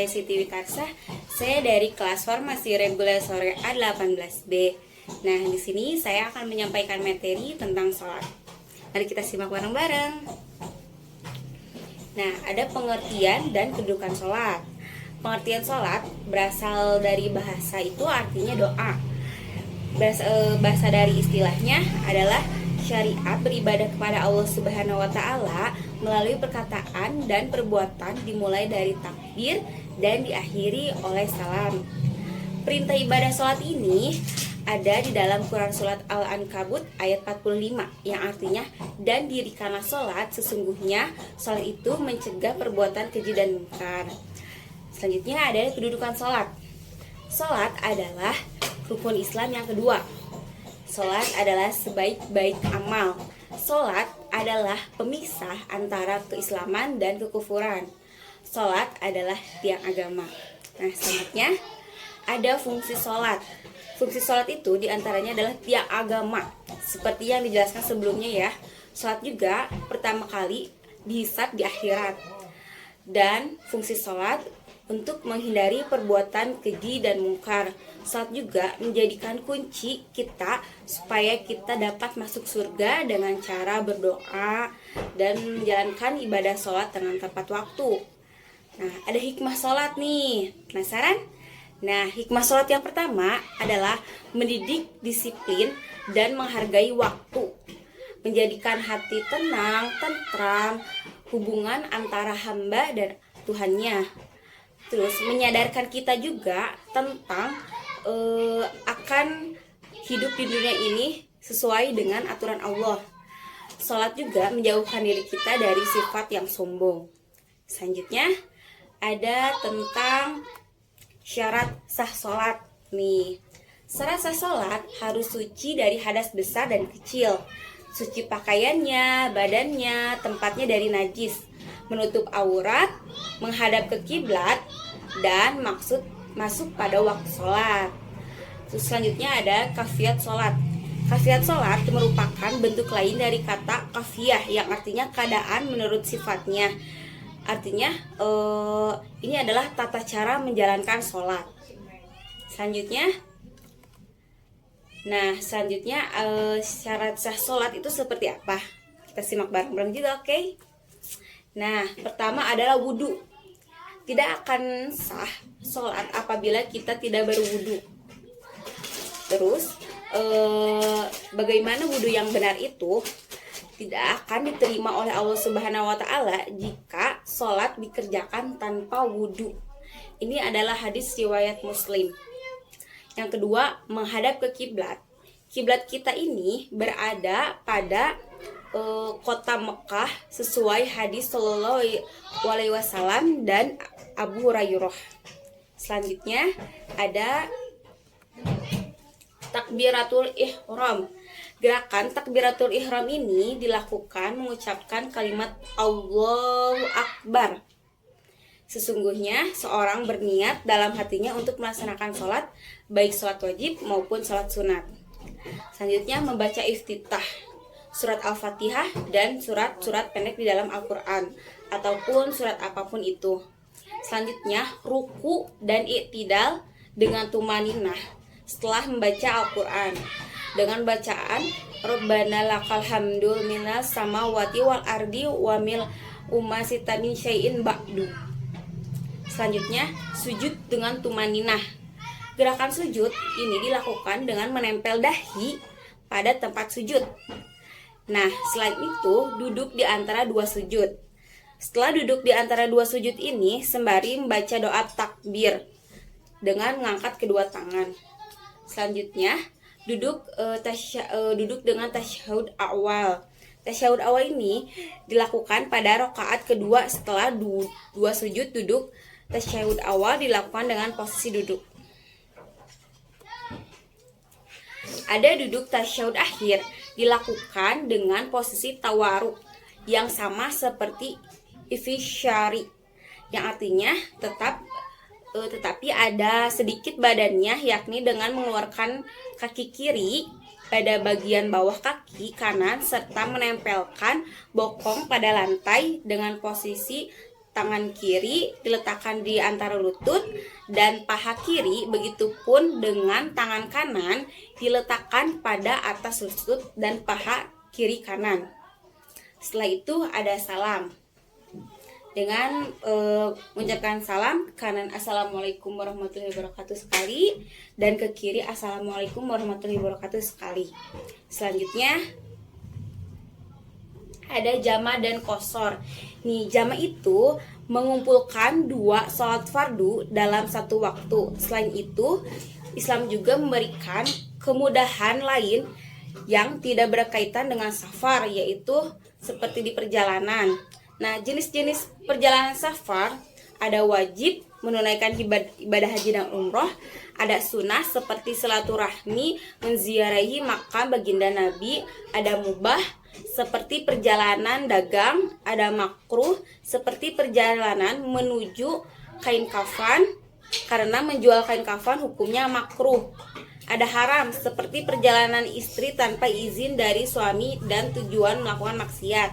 saya Siti Wikarsah. Saya dari kelas Formasi Reguler Sore A18B. Nah, di sini saya akan menyampaikan materi tentang sholat. Mari kita simak bareng-bareng. Nah, ada pengertian dan kedudukan sholat. Pengertian sholat berasal dari bahasa itu artinya doa. Bahasa dari istilahnya adalah syariat beribadah kepada Allah Subhanahu wa Ta'ala melalui perkataan dan perbuatan dimulai dari takbir dan diakhiri oleh salam. Perintah ibadah sholat ini ada di dalam Quran Surat Al-Ankabut ayat 45 yang artinya, dan dirikanlah sholat, sesungguhnya sholat itu mencegah perbuatan keji dan munkar. Selanjutnya ada kedudukan sholat. Sholat adalah rukun Islam yang kedua. Sholat adalah sebaik-baik amal. Sholat adalah pemisah antara keislaman dan kekufuran. Sholat adalah tiang agama. Nah, selanjutnya ada fungsi sholat. Fungsi sholat itu diantaranya adalah tiang agama, seperti yang dijelaskan sebelumnya ya. Sholat juga pertama kali dihisab di akhirat. Dan fungsi sholat untuk menghindari perbuatan keji dan mungkar. Sholat juga menjadikan kunci kita supaya kita dapat masuk surga dengan cara berdoa dan menjalankan ibadah sholat dengan tepat waktu. Nah, ada hikmah sholat nih. Penasaran? Nah, hikmah sholat yang pertama adalah mendidik disiplin dan menghargai waktu, menjadikan hati tenang, tentram, hubungan antara hamba dan Tuhannya. Terus menyadarkan kita juga tentang akan hidup di dunia ini sesuai dengan aturan Allah. Sholat juga menjauhkan diri kita dari sifat yang sombong. Selanjutnya ada tentang syarat sah sholat nih. Syarat sah sholat harus suci dari hadas besar dan kecil, suci pakaiannya, badannya, tempatnya dari najis, menutup aurat, menghadap ke kiblat, dan masuk pada waktu sholat. Terus selanjutnya ada kafiyat sholat. Kafiyat sholat merupakan bentuk lain dari kata kafiyah yang artinya keadaan menurut sifatnya. Artinya ini adalah tata cara menjalankan sholat. Selanjutnya, syarat sah sholat itu seperti apa? Kita simak bareng-bareng juga, oke? Nah, pertama adalah wudhu. Tidak akan sah sholat apabila kita tidak berwudhu. Terus, bagaimana wudhu yang benar itu? Tidak akan diterima oleh Allah Subhanahu wa Ta'ala jika sholat dikerjakan tanpa wudhu. Ini adalah hadis riwayat Muslim. Yang kedua, menghadap ke kiblat. Kiblat kita ini berada pada kota Mekah sesuai hadis Sallallahu Alaihi Wasallam dan Abu Hurairah. Selanjutnya ada takbiratul ihram. Gerakan takbiratul ihram ini dilakukan mengucapkan kalimat Allahu Akbar. Sesungguhnya seorang berniat dalam hatinya untuk melaksanakan sholat, baik sholat wajib maupun sholat sunat. Selanjutnya membaca iftitah, surat Al-Fatihah dan surat-surat pendek di dalam Al-Quran ataupun surat apapun itu. Selanjutnya ruku dan i'tidal dengan tumaninah setelah membaca Al-Quran dengan bacaan Rabbana lakal hamdul minas samawati wal ardi wa mil umasita min syai'in ba'du. Selanjutnya sujud dengan tumaninah. Gerakan sujud ini dilakukan dengan menempel dahi pada tempat sujud. Nah, selain itu, duduk di antara dua sujud. Setelah duduk di antara dua sujud ini, sembari membaca doa takbir dengan mengangkat kedua tangan. Selanjutnya, duduk dengan tasyahud awal. Tasyahud awal ini dilakukan pada rakaat kedua setelah dua sujud duduk. Tasyahud awal dilakukan dengan posisi duduk. Ada duduk tasyahud akhir dilakukan dengan posisi tawaruk yang sama seperti ifisyari, yang artinya tetapi ada sedikit badannya, yakni dengan mengeluarkan kaki kiri pada bagian bawah kaki kanan serta menempelkan bokong pada lantai dengan posisi tangan kiri diletakkan di antara lutut dan paha kiri, begitupun dengan tangan kanan diletakkan pada atas lutut dan paha kiri kanan. Setelah itu ada salam. Dengan mengucapkan salam, kanan assalamualaikum warahmatullahi wabarakatuh sekali, dan ke kiri assalamualaikum warahmatullahi wabarakatuh sekali. Selanjutnya ada jama dan qashar. Nih, jama itu mengumpulkan 2 sholat fardu dalam satu waktu. Selain itu, Islam juga memberikan kemudahan lain yang tidak berkaitan dengan safar, yaitu seperti di perjalanan. Nah, jenis-jenis perjalanan safar ada wajib menunaikan ibadah haji dan umroh, ada sunnah seperti silaturahmi, menziarahi makam baginda Nabi, ada mubah seperti perjalanan dagang, ada makruh seperti perjalanan menuju kain kafan, karena menjual kain kafan hukumnya makruh. Ada haram seperti perjalanan istri tanpa izin dari suami dan tujuan melakukan maksiat.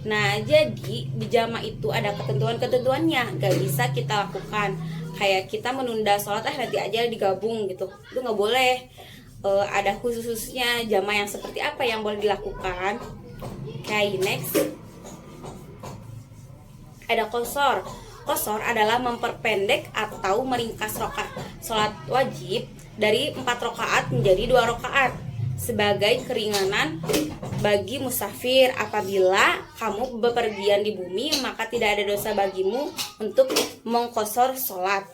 Nah, jadi di jama itu ada ketentuan-ketentuannya, gak bisa kita lakukan. Kayak kita menunda sholat, nanti aja digabung gitu, itu gak boleh. Ada khususnya jama yang seperti apa yang boleh dilakukan. Okay, next. Ada qashar. Qashar adalah memperpendek atau meringkas rakaat sholat wajib dari 4 rakaat menjadi 2 rakaat sebagai keringanan bagi musafir. Apabila kamu bepergian di bumi, maka tidak ada dosa bagimu untuk mengqashar sholat.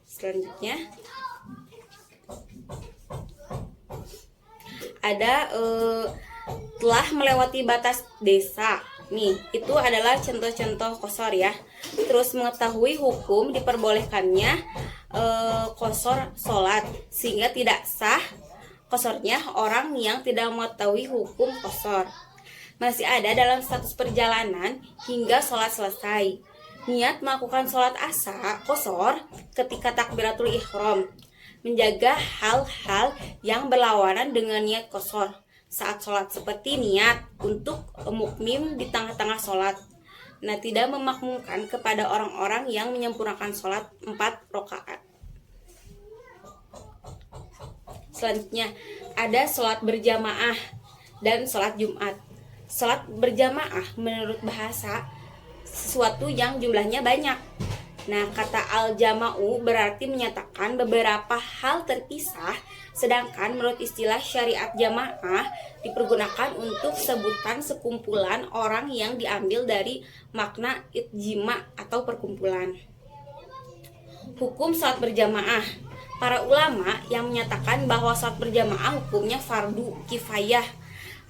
Selanjutnya ada telah melewati batas desa. Nih, itu adalah contoh-contoh qashar ya. Terus mengetahui hukum diperbolehkannya qashar sholat, sehingga tidak sah qasharnya orang yang tidak mengetahui hukum qashar. Masih ada dalam status perjalanan hingga sholat selesai. Niat melakukan sholat qashar ketika takbiratul ihram. Menjaga hal-hal yang berlawanan dengan niat qashar saat sholat, seperti niat untuk mukmim di tengah-tengah sholat. Nah, tidak memakmumkan kepada orang-orang yang menyempurnakan sholat 4 rakaat. Selanjutnya ada sholat berjamaah dan sholat Jumat. Sholat berjamaah menurut bahasa sesuatu yang jumlahnya banyak. Nah, kata al-jama'u berarti menyatakan beberapa hal terpisah, sedangkan menurut istilah syariat jamaah dipergunakan untuk sebutan sekumpulan orang yang diambil dari makna ijtima atau perkumpulan. Hukum sholat berjamaah. Para ulama yang menyatakan bahwa sholat berjamaah hukumnya fardu kifayah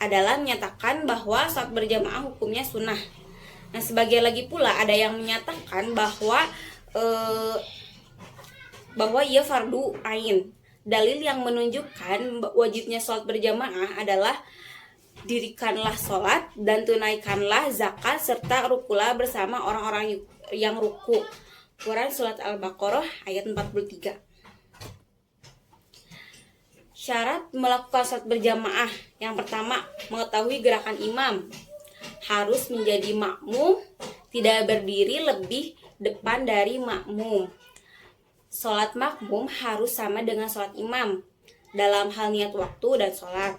adalah menyatakan bahwa sholat berjamaah hukumnya sunnah. Nah, sebagian lagi pula ada yang menyatakan bahwa ia fardu ain. Dalil yang menunjukkan wajibnya sholat berjamaah adalah dirikanlah sholat dan tunaikanlah zakat serta rukulah bersama orang-orang yang ruku. Quran surat Al-Baqarah ayat 43. Syarat melakukan sholat berjamaah. Yang pertama, mengetahui gerakan imam. Harus menjadi makmum, tidak berdiri lebih depan dari makmum. Sholat makmum harus sama dengan sholat imam dalam hal niat waktu dan sholat.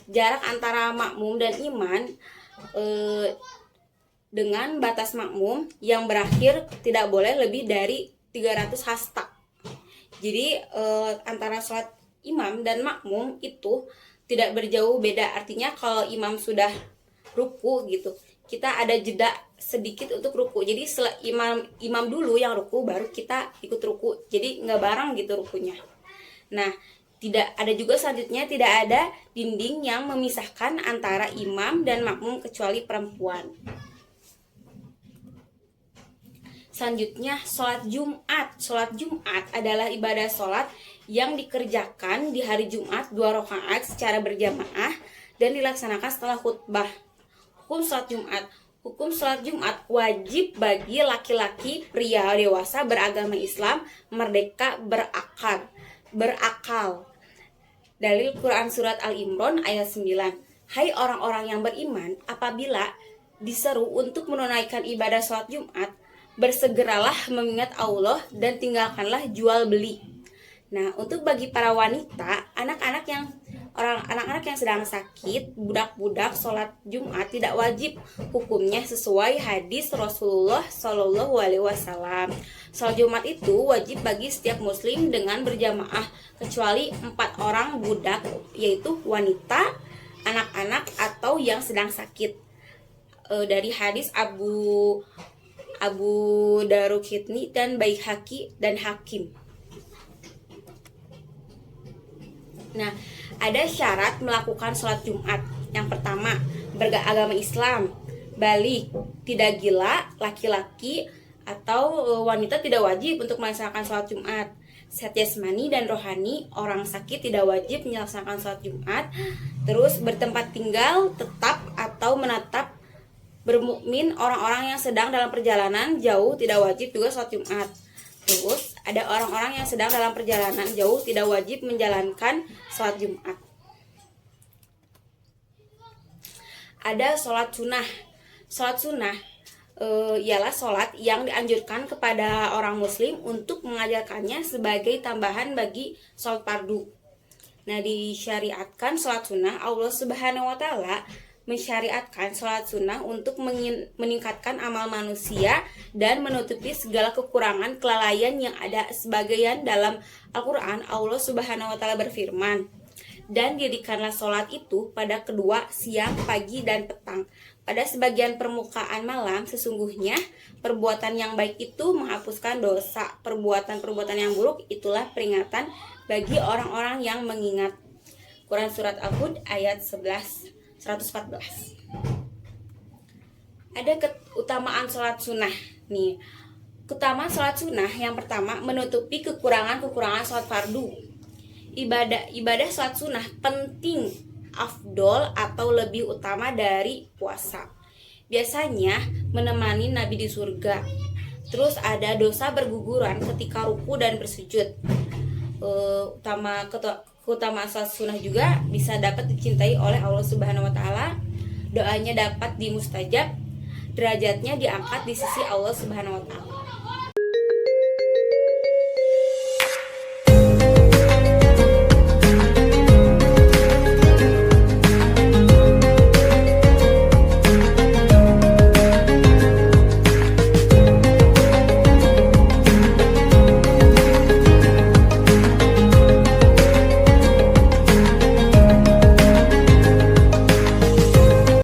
Jarak antara makmum dan imam dengan batas makmum yang berakhir tidak boleh lebih dari 300 hasta. Jadi antara sholat imam dan makmum itu tidak berjauh beda. Artinya kalau imam sudah ruku gitu, kita ada jeda sedikit untuk ruku. Jadi imam dulu yang ruku, baru kita ikut ruku. Jadi nggak bareng gitu rukunya. Nah, tidak ada juga selanjutnya, tidak ada dinding yang memisahkan antara imam dan makmum kecuali perempuan. Selanjutnya sholat Jumat. Sholat Jumat adalah ibadah sholat yang dikerjakan di hari Jumat 2 rakaat secara berjamaah dan dilaksanakan setelah khutbah. Hukum sholat Jumat. Hukum sholat Jumat wajib bagi laki-laki pria dewasa beragama Islam merdeka berakal. Dalil Quran surat Al-Imran ayat 9. Hai orang-orang yang beriman, apabila diseru untuk menunaikan ibadah sholat Jumat, bersegeralah mengingat Allah dan tinggalkanlah jual beli. Nah, untuk bagi para wanita, anak-anak yang sedang sakit, budak-budak sholat Jumat tidak wajib hukumnya sesuai hadis Rasulullah Shallallahu Alaihi Wasallam. Sholat Jumat itu wajib bagi setiap muslim dengan berjamaah kecuali 4 orang budak, yaitu wanita, anak-anak atau yang sedang sakit. Dari hadis Abu Daruqutni dan Baihaqi dan Hakim. Nah, ada syarat melakukan sholat Jumat. Yang pertama, beragama Islam, balik, tidak gila, laki-laki atau wanita tidak wajib untuk melaksanakan sholat Jumat. Sehat jasmani dan rohani, orang sakit tidak wajib melaksanakan sholat Jumat. Terus bertempat tinggal tetap atau menetap, bermukmin, orang-orang yang sedang dalam perjalanan jauh tidak wajib juga sholat Jumat. Terus ada orang-orang yang sedang dalam perjalanan jauh tidak wajib menjalankan sholat Jumat. Ada sholat sunnah. Sholat sunnah ialah sholat yang dianjurkan kepada orang muslim untuk mengajarkannya sebagai tambahan bagi sholat fardu. Nah, disyariatkan sholat sunnah, Allah Subhanahu wa Ta'ala mensyariatkan sholat sunnah untuk meningkatkan amal manusia dan menutupi segala kekurangan kelalaian yang ada. Sebagian dalam Al-Quran, Allah Subhanahu wa Ta'ala berfirman, dan dirikanlah sholat itu pada kedua siang, pagi, dan petang. Pada sebagian permukaan malam, sesungguhnya perbuatan yang baik itu menghapuskan dosa. Perbuatan-perbuatan yang buruk itulah peringatan bagi orang-orang yang mengingat. Quran Surat Al-Hud ayat 114. Ada keutamaan sholat sunnah nih. Keutamaan sholat sunnah yang pertama, menutupi kekurangan-kekurangan sholat fardu. Ibadah sholat sunnah penting, afdol atau lebih utama dari puasa. Biasanya menemani Nabi di surga. Terus ada dosa berguguran ketika ruku dan bersujud. Keutamaan sholat sunnah juga bisa dapat dicintai oleh Allah Subhanahu wa Ta'ala. Doanya dapat dimustajab, derajatnya diangkat di sisi Allah Subhanahu wa Ta'ala.